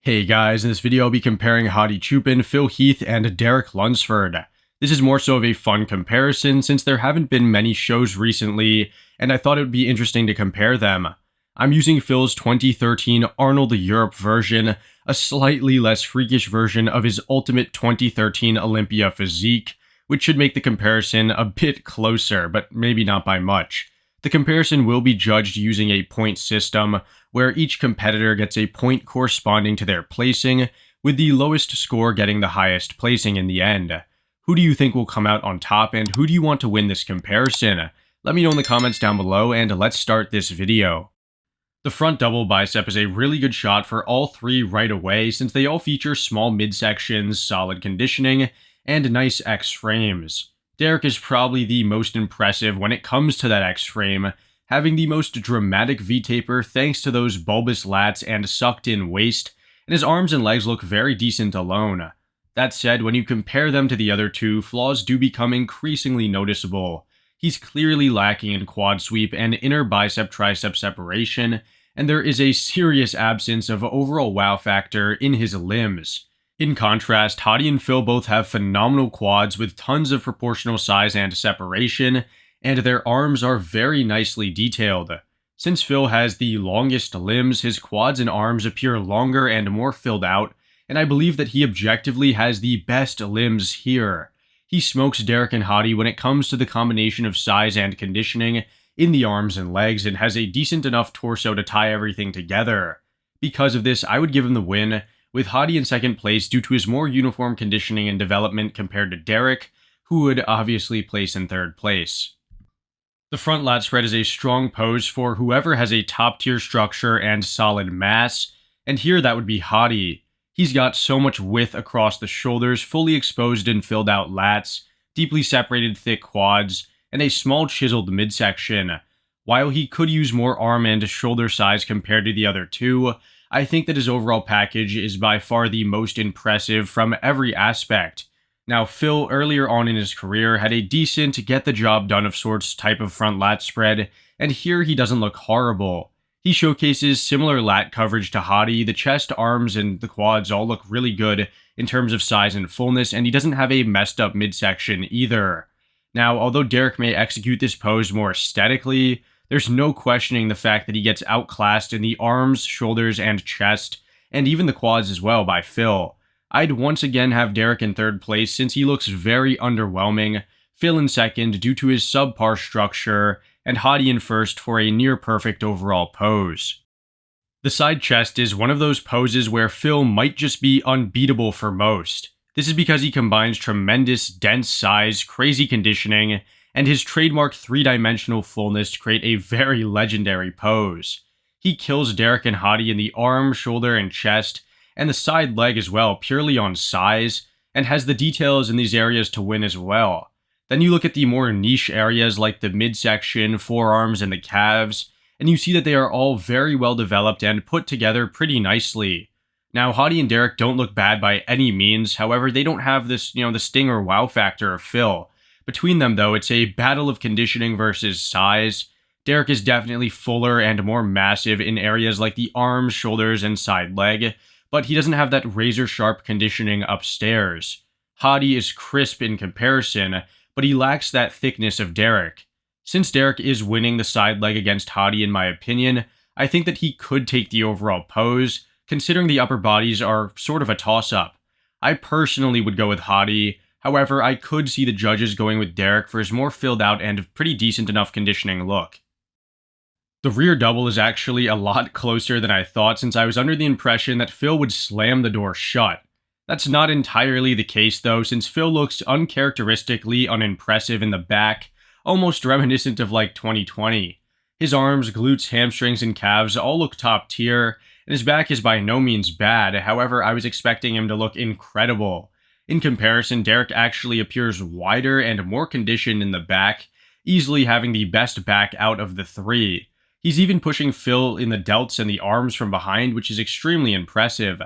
Hey guys, in this video I'll be comparing Hadi Choopan, Phil Heath, and Derek Lunsford. This is more so of a fun comparison since there haven't been many shows recently, and I thought it would be interesting to compare them. I'm using Phil's 2013 Arnold Europe version, a slightly less freakish version of his ultimate 2013 Olympia physique, which should make the comparison a bit closer, but maybe not by much. The comparison will be judged using a point system, where each competitor gets a point corresponding to their placing, with the lowest score getting the highest placing in the end. Who do you think will come out on top, and who do you want to win this comparison? Let me know in the comments down below, and let's start this video. The front double bicep is a really good shot for all three right away, since they all feature small midsections, solid conditioning, and nice X-frames. Derek is probably the most impressive when it comes to that X-frame, having the most dramatic V-taper thanks to those bulbous lats and sucked-in waist, and his arms and legs look very decent alone. That said, when you compare them to the other two, flaws do become increasingly noticeable. He's clearly lacking in quad sweep and inner bicep-tricep separation, and there is a serious absence of overall wow factor in his limbs. In contrast, Hadi and Phil both have phenomenal quads with tons of proportional size and separation, and their arms are very nicely detailed. Since Phil has the longest limbs, his quads and arms appear longer and more filled out, and I believe that he objectively has the best limbs here. He smokes Derek and Hadi when it comes to the combination of size and conditioning in the arms and legs, and has a decent enough torso to tie everything together. Because of this, I would give him the win, with Hadi in second place due to his more uniform conditioning and development compared to Derek, who would obviously place in third place. The front lat spread is a strong pose for whoever has a top-tier structure and solid mass, and here that would be Hadi. He's got so much width across the shoulders, fully exposed and filled out lats, deeply separated thick quads, and a small chiseled midsection. While he could use more arm and shoulder size compared to the other two, I think that his overall package is by far the most impressive from every aspect. Now, Phil, earlier on in his career, had a decent, get-the-job-done of sorts type of front lat spread, and here he doesn't look horrible. He showcases similar lat coverage to Hadi, the chest, arms, and the quads all look really good in terms of size and fullness, and he doesn't have a messed-up midsection either. Now, although Derek may execute this pose more aesthetically, there's no questioning the fact that he gets outclassed in the arms, shoulders, and chest, and even the quads as well by Phil. I'd once again have Derek in third place since he looks very underwhelming, Phil in second due to his subpar structure, and Hadi in first for a near-perfect overall pose. The side chest is one of those poses where Phil might just be unbeatable for most. This is because he combines tremendous, dense size, crazy conditioning, and his trademark three-dimensional fullness to create a very legendary pose. He kills Derek and Hadi in the arm, shoulder, and chest, and the side leg as well, purely on size, and has the details in these areas to win as well. Then you look at the more niche areas like the midsection, forearms, and the calves, and you see that they are all very well developed and put together pretty nicely. Now, Hadi and Derek don't look bad by any means, however, they don't have this, the sting or wow factor of Phil. Between them, though, it's a battle of conditioning versus size. Derek is definitely fuller and more massive in areas like the arms, shoulders, and side leg, but he doesn't have that razor-sharp conditioning upstairs. Hadi is crisp in comparison, but he lacks that thickness of Derek. Since Derek is winning the side leg against Hadi in my opinion, I think that he could take the overall pose, considering the upper bodies are sort of a toss-up. I personally would go with Hadi. However, I could see the judges going with Derek for his more filled out and pretty decent enough conditioning look. The rear double is actually a lot closer than I thought, since I was under the impression that Phil would slam the door shut. That's not entirely the case though, since Phil looks uncharacteristically unimpressive in the back, almost reminiscent of like 2020. His arms, glutes, hamstrings, and calves all look top tier, and his back is by no means bad. However, I was expecting him to look incredible. In comparison, Derek actually appears wider and more conditioned in the back, easily having the best back out of the three. He's even pushing Phil in the delts and the arms from behind, which is extremely impressive.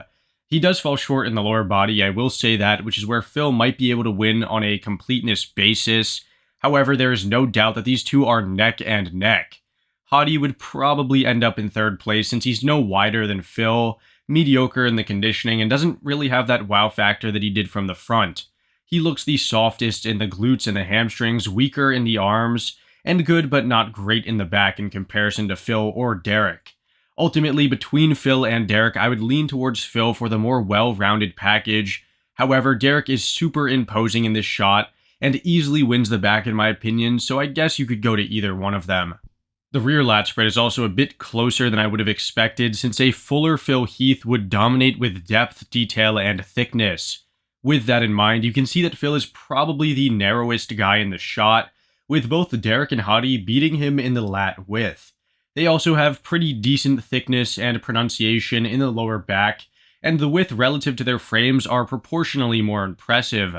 He does fall short in the lower body, I will say that, which is where Phil might be able to win on a completeness basis. However, there is no doubt that these two are neck and neck. Hadi would probably end up in third place since he's no wider than Phil, mediocre in the conditioning and doesn't really have that wow factor that he did from the front. He looks the softest in the glutes and the hamstrings, weaker in the arms, and good but not great in the back in comparison to Phil or Derek. Ultimately, between Phil and Derek, I would lean towards Phil for the more well-rounded package. However, Derek is super imposing in this shot and easily wins the back in my opinion, so I guess you could go to either one of them. The rear lat spread is also a bit closer than I would have expected, since a fuller Phil Heath would dominate with depth, detail, and thickness. With that in mind, you can see that Phil is probably the narrowest guy in the shot, with both Derek and Hadi beating him in the lat width. They also have pretty decent thickness and pronunciation in the lower back, and the width relative to their frames are proportionally more impressive.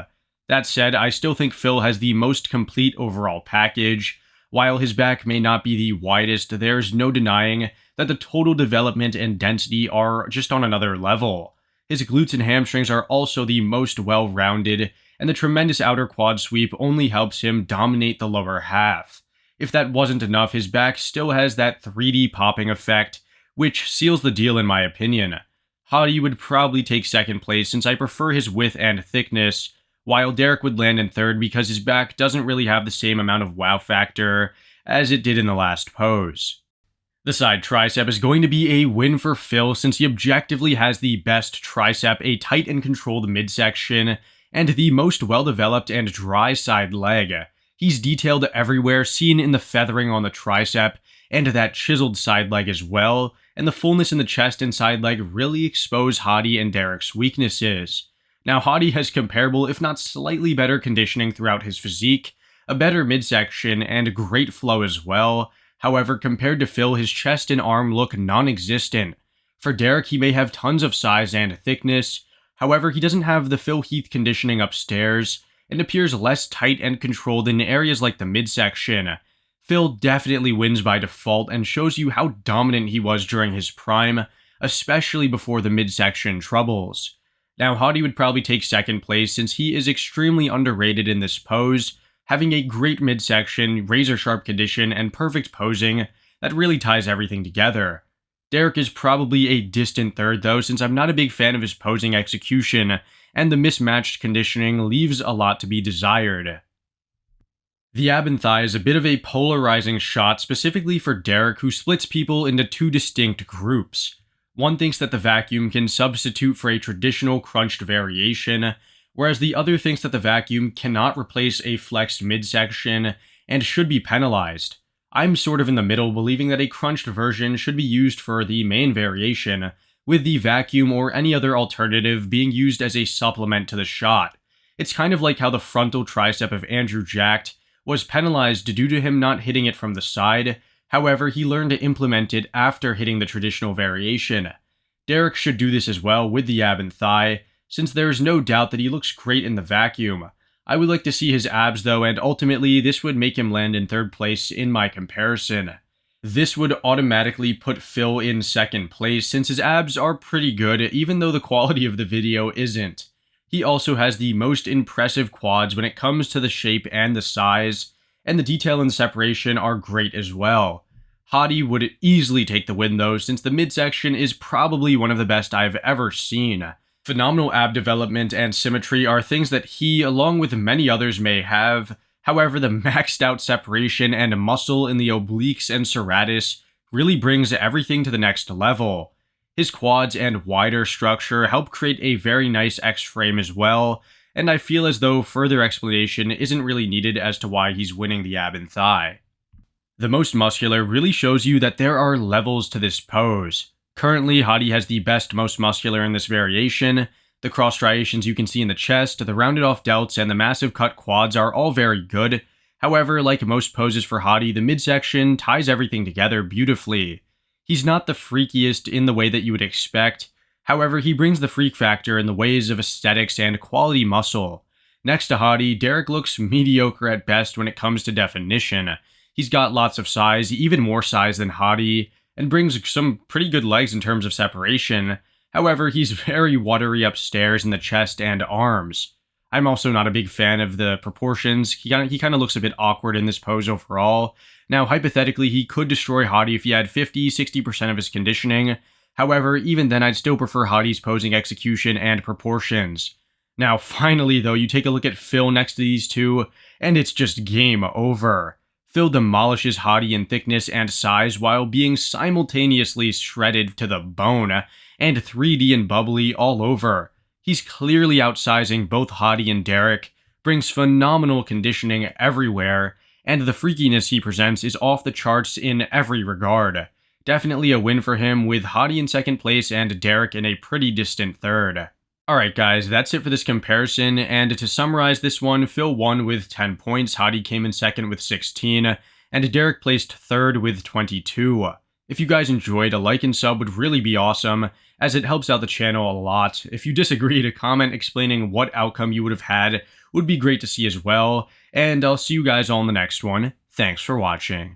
That said, I still think Phil has the most complete overall package. While his back may not be the widest, there's no denying that the total development and density are just on another level. His glutes and hamstrings are also the most well-rounded, and the tremendous outer quad sweep only helps him dominate the lower half. If that wasn't enough, his back still has that 3D popping effect, which seals the deal in my opinion. Hadi would probably take second place since I prefer his width and thickness, while Derek would land in third because his back doesn't really have the same amount of wow factor as it did in the last pose. The side tricep is going to be a win for Phil since he objectively has the best tricep, a tight and controlled midsection, and the most well-developed and dry side leg. He's detailed everywhere, seen in the feathering on the tricep, and that chiseled side leg as well, and the fullness in the chest and side leg really expose Hadi and Derek's weaknesses. Now, Hadi has comparable, if not slightly better conditioning throughout his physique, a better midsection, and great flow as well. However, compared to Phil, his chest and arm look non-existent. For Derek, he may have tons of size and thickness. However, he doesn't have the Phil Heath conditioning upstairs, and appears less tight and controlled in areas like the midsection. Phil definitely wins by default and shows you how dominant he was during his prime, especially before the midsection troubles. Now, Hadi would probably take second place since he is extremely underrated in this pose, having a great midsection, razor-sharp condition, and perfect posing that really ties everything together. Derek is probably a distant third though, since I'm not a big fan of his posing execution, and the mismatched conditioning leaves a lot to be desired. The ab and thigh is a bit of a polarizing shot specifically for Derek, who splits people into two distinct groups. One thinks that the vacuum can substitute for a traditional crunched variation, whereas the other thinks that the vacuum cannot replace a flexed midsection and should be penalized. I'm sort of in the middle, believing that a crunched version should be used for the main variation, with the vacuum or any other alternative being used as a supplement to the shot. It's kind of like how the frontal tricep of Andrew Jacked was penalized due to him not hitting it from the side. However, he learned to implement it after hitting the traditional variation. Derek should do this as well with the ab and thigh, since there is no doubt that he looks great in the vacuum. I would like to see his abs though, and ultimately this would make him land in third place in my comparison. This would automatically put Phil in second place since his abs are pretty good, even though the quality of the video isn't. He also has the most impressive quads when it comes to the shape and the size, and the detail and separation are great as well. Hadi would easily take the win though, since the midsection is probably one of the best I've ever seen. Phenomenal ab development and symmetry are things that he, along with many others, may have. However, the maxed out separation and muscle in the obliques and serratus really brings everything to the next level. His quads and wider structure help create a very nice X-frame as well, and I feel as though further explanation isn't really needed as to why he's winning the ab and thigh. The most muscular really shows you that there are levels to this pose. Currently, Hadi has the best most muscular in this variation. The cross striations you can see in the chest, the rounded off delts, and the massive cut quads are all very good. However, like most poses for Hadi, the midsection ties everything together beautifully. He's not the freakiest in the way that you would expect. However, he brings the freak factor in the ways of aesthetics and quality muscle. Next to Hadi, Derek looks mediocre at best when it comes to definition. He's got lots of size, even more size than Hadi, and brings some pretty good legs in terms of separation. However, he's very watery upstairs in the chest and arms. I'm also not a big fan of the proportions. He kind of looks a bit awkward in this pose overall. Now, hypothetically, he could destroy Hadi if he had 50-60% of his conditioning. However, even then I'd still prefer Hadi's posing execution and proportions. Now finally though, you take a look at Phil next to these two, and it's just game over. Phil demolishes Hadi in thickness and size while being simultaneously shredded to the bone, and 3D and bubbly all over. He's clearly outsizing both Hadi and Derek, brings phenomenal conditioning everywhere, and the freakiness he presents is off the charts in every regard. Definitely a win for him, with Hadi in second place and Derek in a pretty distant third. Alright guys, that's it for this comparison, and to summarize this one, Phil won with 10 points, Hadi came in second with 16, and Derek placed third with 22. If you guys enjoyed, a like and sub would really be awesome, as it helps out the channel a lot. If you disagreed, a comment explaining what outcome you would have had would be great to see as well, and I'll see you guys all in the next one. Thanks for watching.